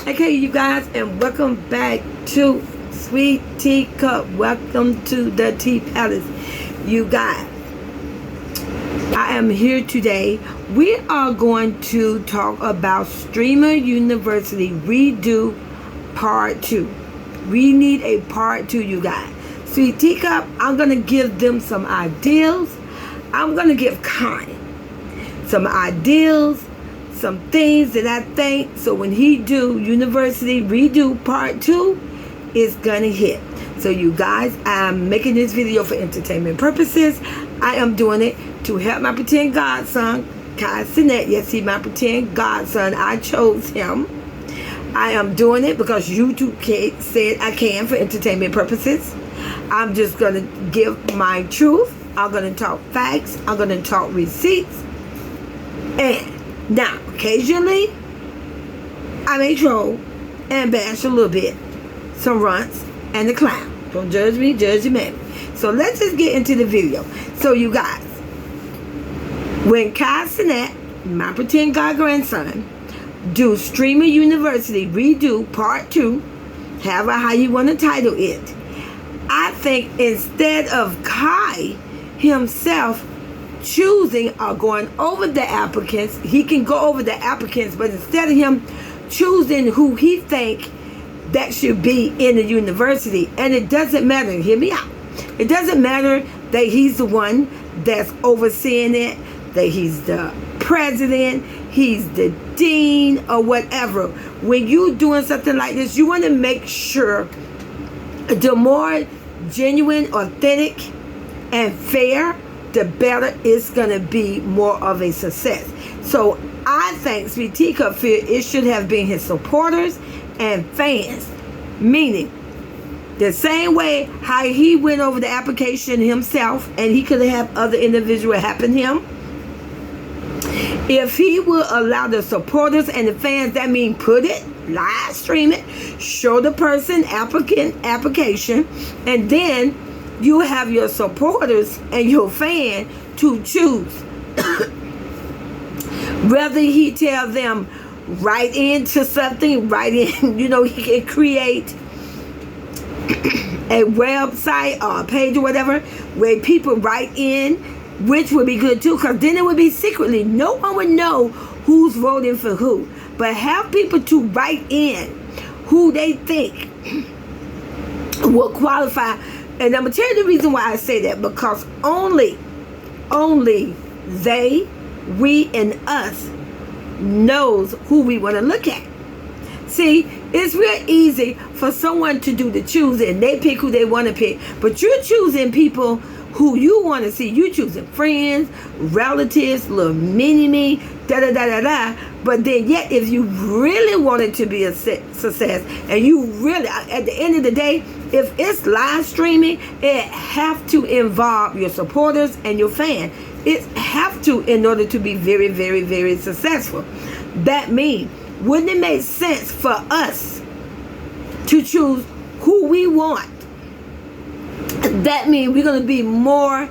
Okay, you guys, and welcome back to Sweet Tea Cup. Welcome to the Tea Palace. You guys, I am here today. We are going to talk about Streamer University Redo Part 2. We need a Part 2, you guys. Sweet Tea Cup, I'm going to give them some ideas. I'm going to give Kai some ideas, some things that I think, so when he do University Redo Part 2, it's gonna hit. So you guys, I'm making this video for entertainment purposes. I am doing it to help my pretend godson, Kai Cenat. Yes, he's my pretend godson. I chose him. I am doing it because YouTube said I can for entertainment purposes. I'm just gonna give my truth. I'm gonna talk facts. I'm gonna talk receipts. And now, occasionally, I may troll and bash a little bit, some runts, and the clown. Don't judge me, judge the man. So let's just get into the video. So you guys, when Kai Cenat, my pretend god grandson, do Streamer University Redo Part 2, however how you want to title it, I think instead of Kai himself choosing or going over the applicants, he can go over the applicants, but instead of him choosing who he think that should be in the university, and it doesn't matter, hear me out, it doesn't matter that he's the one that's overseeing it, that he's the president, he's the dean, or whatever. When you doing something like this, you want to make sure the more genuine, authentic, and fair, the better it's going to be, more of a success. So I think Sweet Tea Cup feel it should have been his supporters and fans, meaning the same way how he went over the application himself and he could have other individuals happen him. If he will allow the supporters and the fans, that means put it, live stream it, show the person application, and then you have your supporters and your fan to choose. Whether he tell them write into something, write in, he can create a website or a page or whatever where people write in, which would be good too, because then it would be secretly. No one would know who's voting for who. But have people to write in who they think will qualify. And I'm going to tell you the reason why I say that, because only they, we, and us knows who we want to look at. See, it's real easy for someone to do the choosing. They pick who they want to pick, but you're choosing people who you want to see. You choosing friends, relatives, little mini-me, da-da-da-da-da. But then yet, if you really want it to be a success, and you really, at the end of the day, if it's live streaming, it have to involve your supporters and your fan. It have to, in order to be very, very, very successful. That means, wouldn't it make sense for us to choose who we want? That means we're going to be more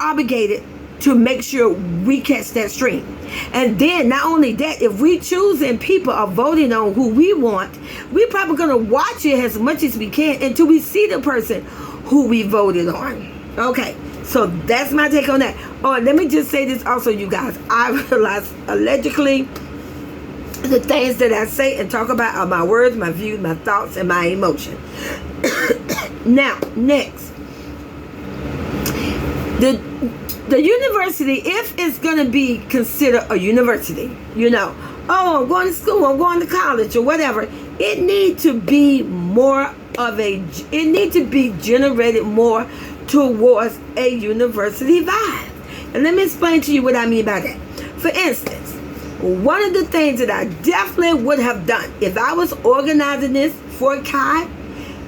obligated to make sure we catch that stream. And then not only that, if we choosing people are voting on who we want, we're probably going to watch it as much as we can until we see the person who we voted on. Okay, so that's my take on that. Oh, and let me just say this also, you guys. I realize allegedly the things that I say and talk about are my words, my views, my thoughts, and my emotion. Now, next. The university, if it's going to be considered a university, oh, I'm going to school, I'm going to college, or whatever, it needs to be it needs to be generated more towards a university vibe. And let me explain to you what I mean by that. For instance, one of the things that I definitely would have done if I was organizing this for Kai,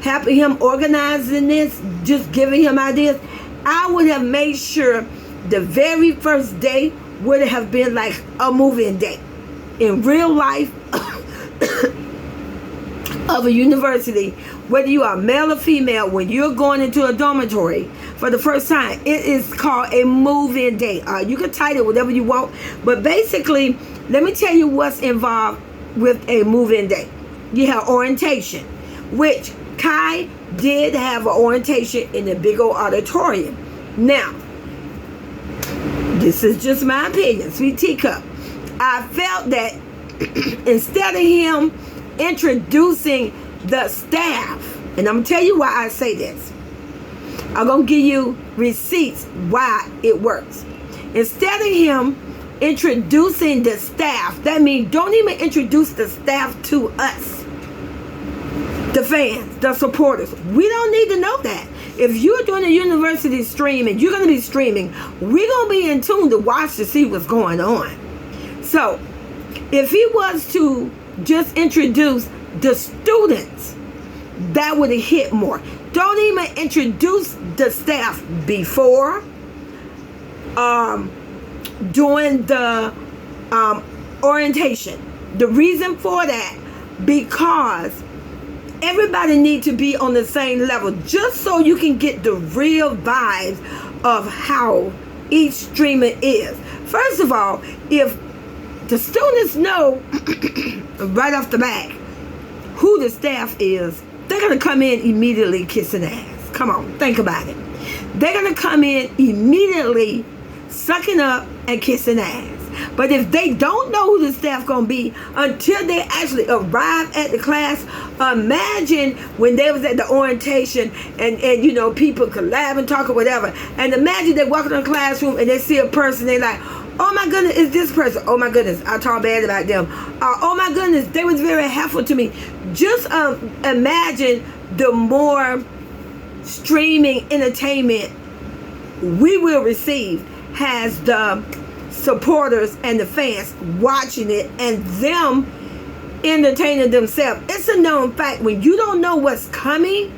helping him organizing this, just giving him ideas, I would have made sure the very first day would have been like a moving day. In real life of a university, whether you are male or female, when you're going into a dormitory for the first time, it is called a move-in day. You can title it whatever you want, but basically let me tell you what's involved with a move-in day. You have orientation, which Kai did have an orientation in the big old auditorium. Now, this is just my opinion, Sweet Teacup. I felt that instead of him introducing the staff, and I'm going to tell you why I say this. I'm going to give you receipts why it works. Instead of him introducing the staff, that means don't even introduce the staff to us, the fans, the supporters. We don't need to know that. If you're doing a university stream and you're going to be streaming, we're going to be in tune to watch to see what's going on. So if he was to just introduce the students, that would have hit more. Don't even introduce the staff before, during the orientation. The reason for that, because everybody needs to be on the same level, just so you can get the real vibes of how each streamer is. First of all, if the students know right off the bat who the staff is, they're going to come in immediately kissing ass. Come on, think about it. They're going to come in immediately sucking up and kissing ass. But if they don't know who the staff going to be until they actually arrive at the class, imagine when they was at the orientation and you know, people could laugh and talk or whatever, and imagine they walk in the classroom and they see a person, they like, oh my goodness, it's this person. Oh my goodness, I talk bad about them. Oh my goodness, they was very helpful to me. Just imagine the more streaming entertainment we will receive has the supporters and the fans watching it and them entertaining themselves. It's a known fact, when you don't know what's coming,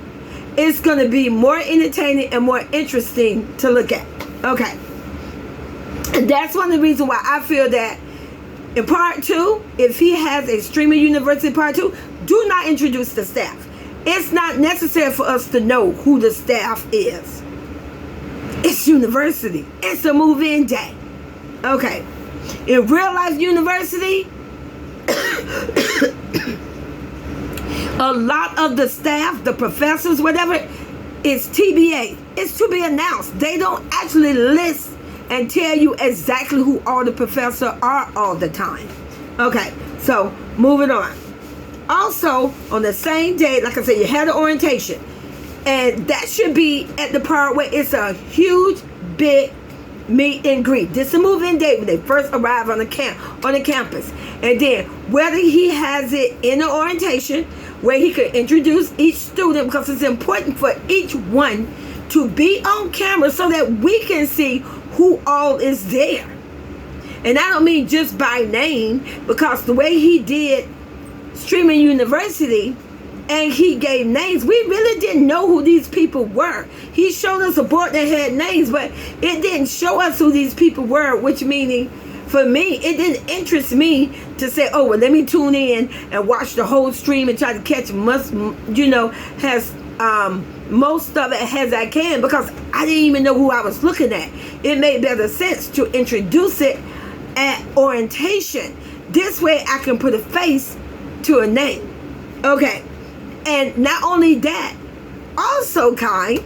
it's going to be more entertaining and more interesting to look at. Okay. And that's one of the reasons why I feel that in part 2, if he has a streaming university part 2, do not introduce the staff. It's not necessary for us to know who the staff is. It's university. It's a move-in day. Okay. In real life university, a lot of the staff, the professors, whatever, is TBA. It's to be announced. They don't actually list and tell you exactly who all the professors are all the time. Okay, so moving on. Also, on the same day, like I said, you had an orientation. And that should be at the part where it's a huge, big meet and greet. This is a move-in day when they first arrive on the campus. And then whether he has it in the orientation, where he could introduce each student, because it's important for each one to be on camera so that we can see who all is there. And I don't mean just by name, because the way he did Streaming University and he gave names, we really didn't know who these people were. He showed us a board that had names, but it didn't show us who these people were, which meaning for me, it didn't interest me to say, oh, well, let me tune in and watch the whole stream and try to catch most of it as I can, because I didn't even know who I was looking at. It made better sense to introduce it at orientation. This way I can put a face to a name. Okay. And not only that, also, Kai,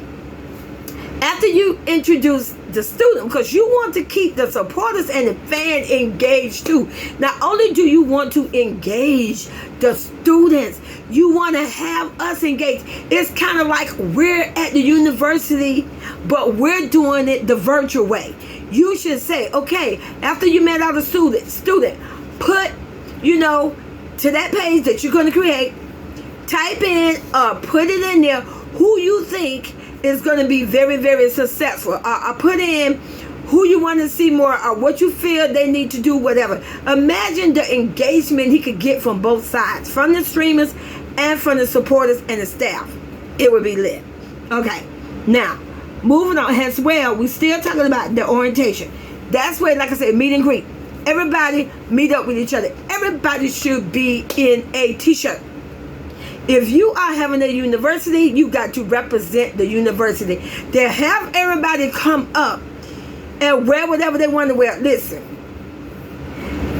after you introduce the student, because you want to keep the supporters and the fan engaged too. Not only do you want to engage the students, you want to have us engaged. It's kind of like we're at the university, but we're doing it the virtual way. You should say, okay, after you met out a student, put, to that page that you're going to create, type in, put it in there, who you think is going to be very, very successful. Put in who you want to see more, or what you feel they need to do, whatever. Imagine the engagement he could get from both sides, from the streamers and from the supporters and the staff. It would be lit. Okay, now, moving on as well, we're still talking about the orientation. That's where, like I said, meet and greet. Everybody meet up with each other. Everybody should be in a t-shirt. If you are having a university, you got to represent the university. They have everybody come up and wear whatever they want to wear. Listen,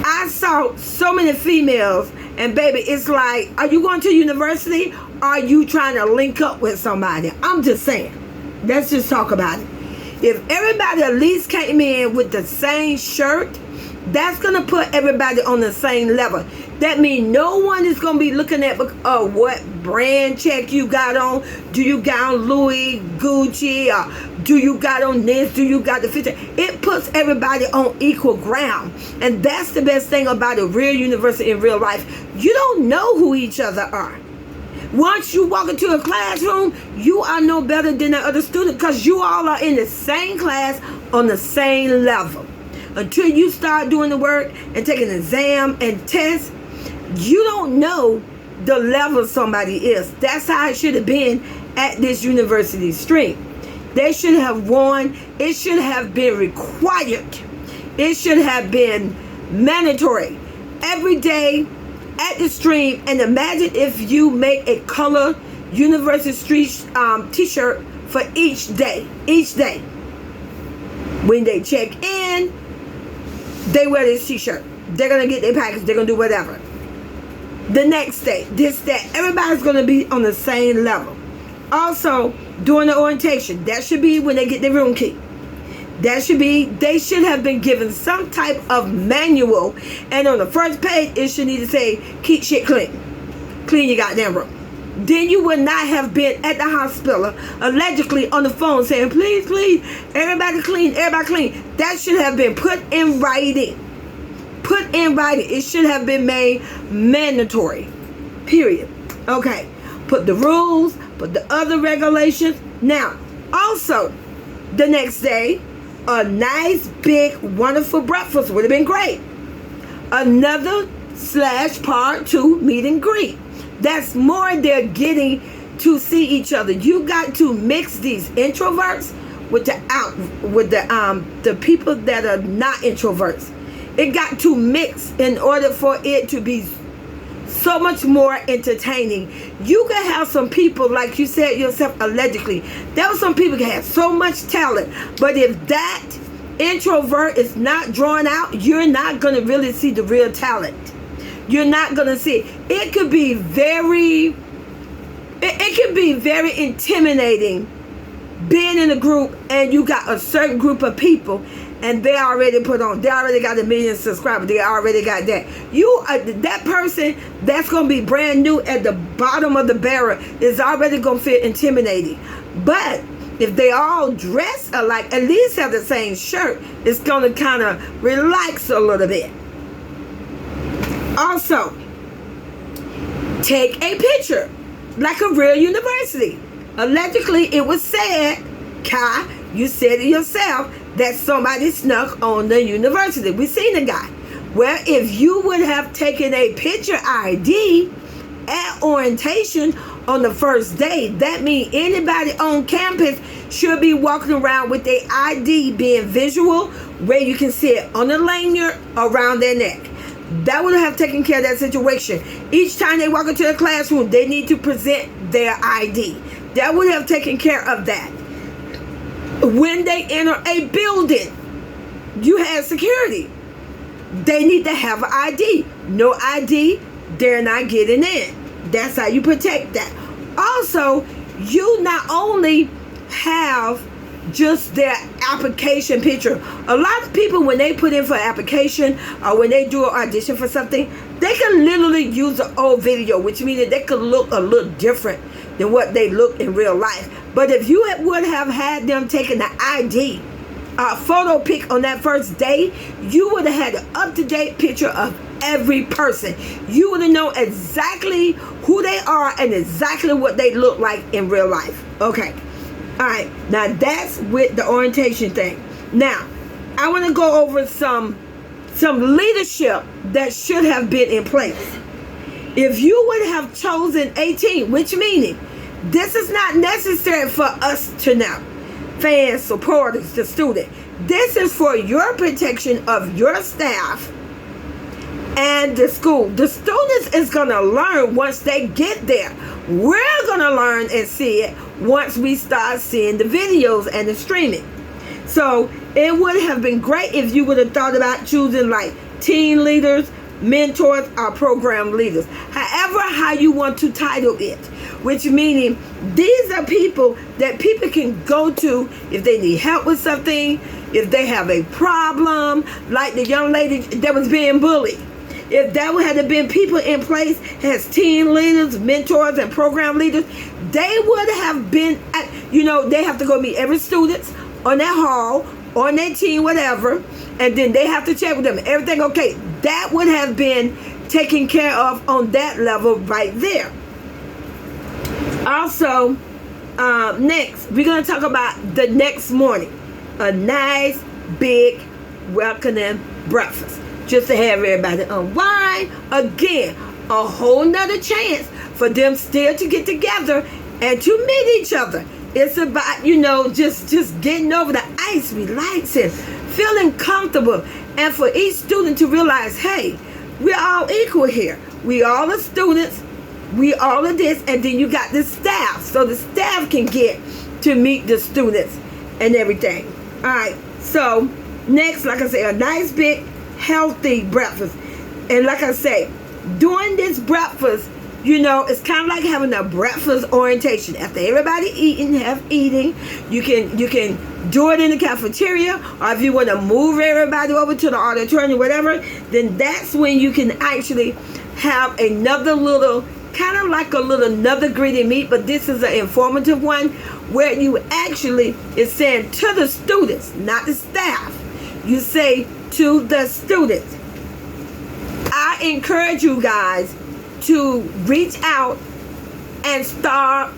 I saw saw so many females, and baby, it's like, are you going to university? Are you trying to link up with somebody? I'm just saying. Let's just talk about it. If everybody at least came in with the same shirt, that's going to put everybody on the same level. That means no one is going to be looking at what brand check you got on. Do you got on Louis, Gucci, or do you got on this? Do you got the feature? It puts everybody on equal ground. And that's the best thing about a real university in real life. You don't know who each other are. Once you walk into a classroom, you are no better than the other student because you all are in the same class on the same level. Until you start doing the work and taking an exam and tests, you don't know the level somebody is. That's how it should have been at this university stream. They should have won. It should have been required. It should have been mandatory every day at the stream. And imagine if you make a color university street t-shirt for each day. When they check in, they wear this t-shirt. They're going to get their package. They're going to do whatever. The next day, this day, everybody's going to be on the same level. Also, during the orientation, that should be when they get their room key. They should have been given some type of manual. And on the first page, it should need to say, keep shit clean. Clean your goddamn room. Then you would not have been at the hospital allegedly on the phone saying, please, everybody clean. That should have been put in writing. It should have been made mandatory. Period. Okay. Put the rules, put the other regulations. Now, also, the next day, a nice, big, wonderful breakfast would have been great. Another /part 2 meet and greet. That's more they're getting to see each other. You got to mix these introverts with the people that are not introverts. It got to mix in order for it to be so much more entertaining. You can have some people, like you said yourself, allegedly. There were some people that had so much talent. But if that introvert is not drawn out, you're not going to really see the real talent. You're not going to see it. It could be very intimidating being in a group and you got a certain group of people and they already got 1 million subscribers. They already got that. That person that's going to be brand new at the bottom of the barrel is already going to feel intimidating. But if they all dress alike, at least have the same shirt, it's going to kind of relax a little bit. Also, take a picture like a real university. Allegedly, it was said, Kai, you said it yourself, that somebody snuck on the university. We seen the guy. Well, if you would have taken a picture ID at orientation on the first day, that means anybody on campus should be walking around with their ID being visual, where you can see it on the lanyard around their neck. That would have taken care of that situation. Each time they walk into the classroom, they need to present their ID. That would have taken care of that. When they enter a building, you have security. They need to have an ID. No ID, they're not getting in. That's how you protect that. Also, you not only have just their application picture. A lot of people, when they put in for an application or when they do an audition for something, they can literally use an old video, which means that they could look a little different than what they look in real life. But if you would have had them taking the ID photo pic on that first day, you would have had an up-to-date picture of every person. You would have known exactly who they are and exactly what they look like in real life. Okay. All right. Now that's with the orientation thing. Now, I want to go over some leadership that should have been in place. If you would have chosen 18, which meaning this is not necessary for us to know, fans, supporters, the student. This is for your protection of your staff and the school. The students is going to learn once they get there. We're going to learn and see it once we start seeing the videos and the streaming. So it would have been great if you would have thought about choosing like teen leaders, mentors, or program leaders. However, how you want to title it, which meaning these are people that people can go to if they need help with something, if they have a problem, like the young lady that was being bullied. If that had been people in place as team leaders, mentors, and program leaders, they would have been, they have to go meet every student on that hall, on their team, whatever, and then they have to check with them. Everything okay. That would have been taken care of on that level right there. Also, next, we're going to talk about the next morning. A nice, big, welcoming breakfast. Just to have everybody unwind. Again, a whole nother chance for them still to get together and to meet each other. It's about, just getting over the ice, relaxing, feeling comfortable. And for each student to realize, hey, we're all equal here. We all are students. We all are this. And then you got the staff. So the staff can get to meet the students and everything. All right. So next, like I say, a nice big healthy breakfast. And like I say, during this breakfast, it's kind of like having a breakfast orientation. After everybody eating, you can do it in the cafeteria, or if you want to move everybody over to the auditorium, whatever, then that's when you can actually have another little, kind of like another greeting meet, but this is an informative one where you actually is saying to the students, not the staff. You say to the students, I encourage you guys to reach out and start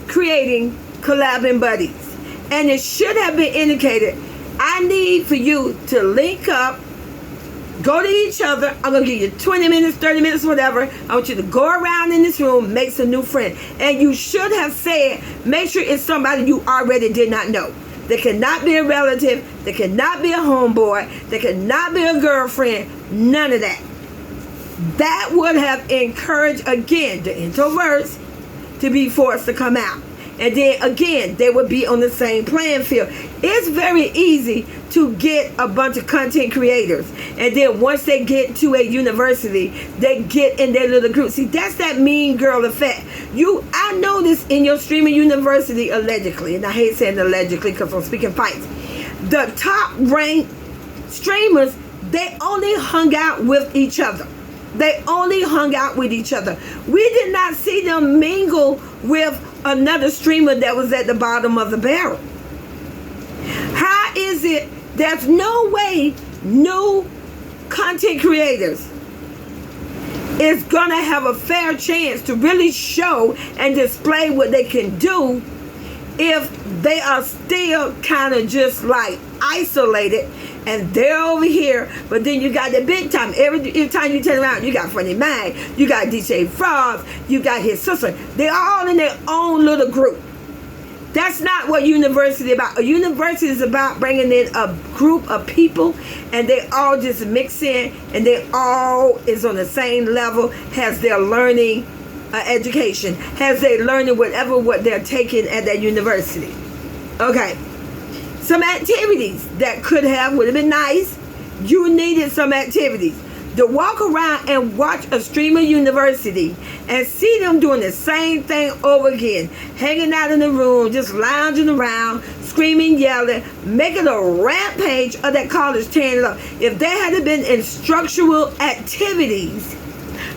creating collabing buddies. And it should have been indicated, I need for you to link up, go to each other. I'm going to give you 20 minutes, 30 minutes, whatever. I want you to go around in this room, make some new friends. And you should have said, make sure it's somebody you already did not know. They cannot be a relative. They cannot be a homeboy. They cannot be a girlfriend. None of that. That would have encouraged, again, the introverts to be forced to come out. And then, again, they would be on the same playing field. It's very easy to get a bunch of content creators. And then once they get to a university, they get in their little group. See, that's that mean girl effect. I know this in your streaming university, allegedly. And I hate saying allegedly because I'm speaking fights. The top ranked streamers, they only hung out with each other. They only hung out with each other. We did not see them mingle with another streamer that was at the bottom of the barrel. How is it there's no way new content creators is going to have a fair chance to really show and display what they can do if they are still kind of just like isolated and they're over here, but then you got the big time. Every time you turn around, you got Funny Mag, you got DJ Frogs, you got his sister. They're all in their own little group. That's not what university is about. A university is about bringing in a group of people, and they all just mix in, and they all is on the same level, has their learning education, has their learning whatever what they're taking at that university. Okay. Some activities that would have been nice. You needed some activities to walk around and watch a streamer university and see them doing the same thing over again, hanging out in the room, just lounging around, screaming, yelling, making a rampage of that college, tearing it up. If there had been instructional activities,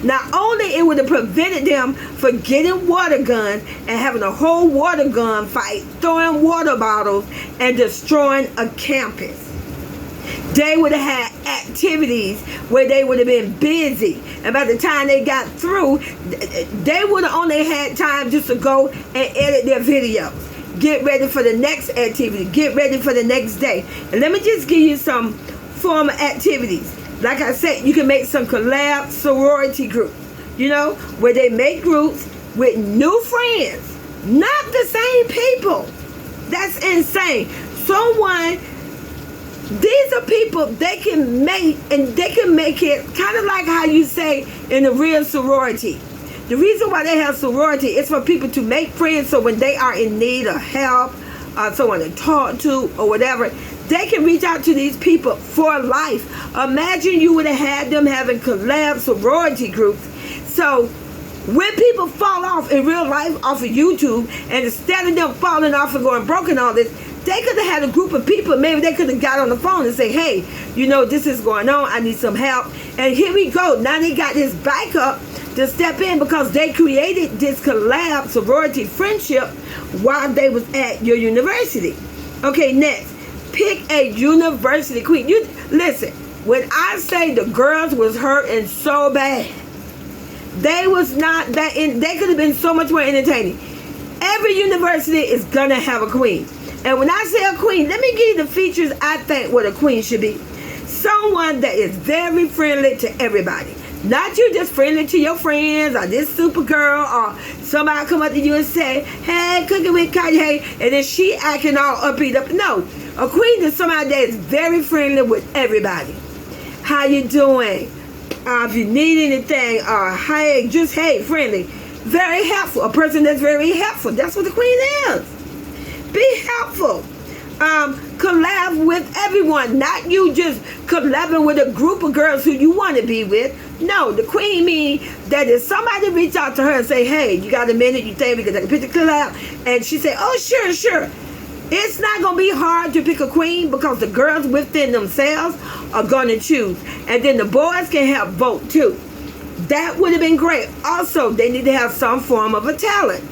not only it would have prevented them from getting water guns and having a whole water gun fight, throwing water bottles and destroying a campus. They would have had activities where they would have been busy. And by the time they got through, they would have only had time just to go and edit their videos. Get ready for the next activity. Get ready for the next day. And let me just give you some form of activities. Like I said, you can make some collab sorority groups, where they make groups with new friends, not the same people. That's insane. These are people they can make, and they can make it kind of like how you say in a real sorority. The reason why they have sorority is for people to make friends, so when they are in need of help, someone to talk to or whatever, they can reach out to these people for life. Imagine you would have had them having collab sorority groups. So when people fall off in real life off of YouTube, and instead of them falling off and going broke and all this, they could have had a group of people. Maybe they could have got on the phone and say, hey, you know, this is going on. I need some help. And here we go. Now they got this backup to step in because they created this collab sorority friendship while they was at your university. Okay, next. Pick a university queen. You listen, when I say the girls was hurting so bad, they was not that in, they could have been so much more entertaining. Every university is gonna have a queen. And when I say a queen, let me give you the features I think what a queen should be. Someone that is very friendly to everybody. Not you just friendly to your friends or this super girl or somebody come up to you and say, hey, cooking with Kanye, and then she acting all upbeat up. No, a queen is somebody that is very friendly with everybody. How you doing? If you need anything, or hey, just hey, friendly. Very helpful. A person that's very helpful. That's what the queen is. Be helpful. Collab with everyone, not you just collabing with a group of girls who you want to be with. No, the queen means that if somebody reach out to her and say, hey, you got a minute, you think we can take a picture collab? And she say, oh, sure. It's not going to be hard to pick a queen because the girls within themselves are going to choose. And then the boys can help vote too. That would have been great. Also, they need to have some form of a talent.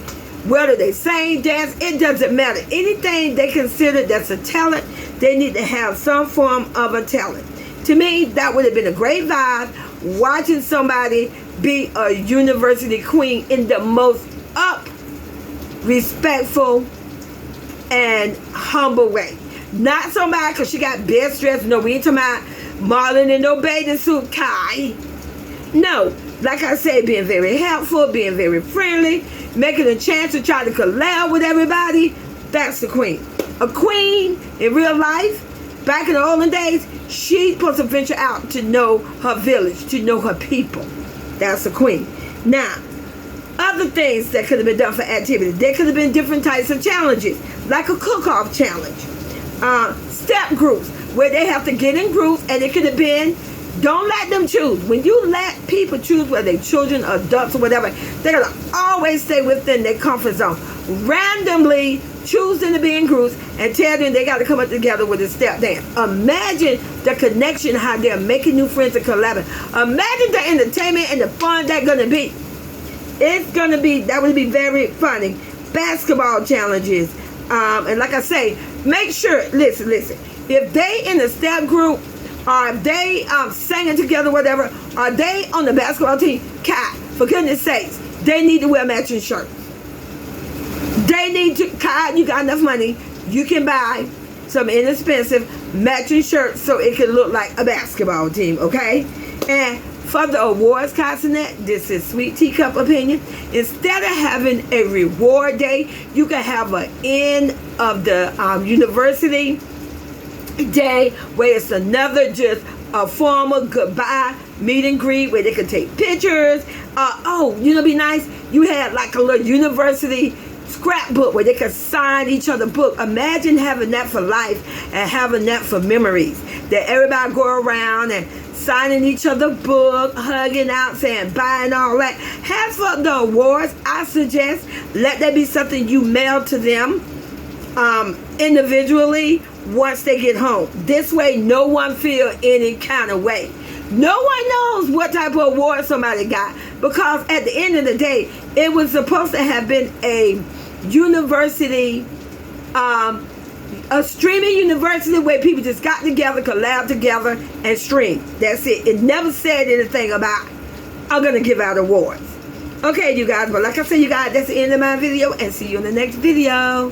Whether they sing, dance, it doesn't matter. Anything they consider that's a talent, they need to have some form of a talent. To me, that would have been a great vibe, watching somebody be a university queen in the most respectful and humble way. Not somebody because she got bed stress. No, we ain't talking about Marlon in no bathing suit, Kai. No, like I said, being very helpful, being very friendly, making a chance to try to collab with everybody. That's the queen. A queen in real life, back in the olden days, she's supposed to venture out to know her village, to know her people. That's a queen. Now, other things that could have been done for activities. There could have been different types of challenges, like a cook-off challenge. Step groups, where they have to get in groups, and it could have been, don't let them choose. When you let people choose, whether they're children, adults, or whatever, they're going to always stay within their comfort zone. Randomly choose them to be in groups and tell them they got to come up together with a step dance. Imagine the connection, how they're making new friends and collaborating. Imagine the entertainment and the fun that's going to be. It's going to be, that would be very funny. Basketball challenges. And like I say, make sure, listen, if they in a step group, are they singing together, whatever, are they on the basketball team? Kai, for goodness sakes, they need to wear matching shirts. They need to, Kai, you got enough money, you can buy some inexpensive matching shirts so it can look like a basketball team, okay? And for the awards, Cassinet, this is Sweet Teacup opinion. Instead of having a reward day, you can have an end of the university day where it's another just a formal goodbye meet and greet where they could take pictures. Be nice. You had like a little university scrapbook where they could sign each other book. Imagine having that for life and having that for memories. That everybody go around and signing each other book, hugging out, saying bye and all that. As for the awards, I suggest let that be something you mail to them individually once they get home. This way no one feel any kind of way. No one knows what type of award somebody got, because at the end of the day it was supposed to have been a university, a streaming university where people just got together, collab together and stream. That's it. It never said anything about I'm gonna give out awards. Okay, you guys, but like I said, you guys, that's the end of my video, and see you in the next video.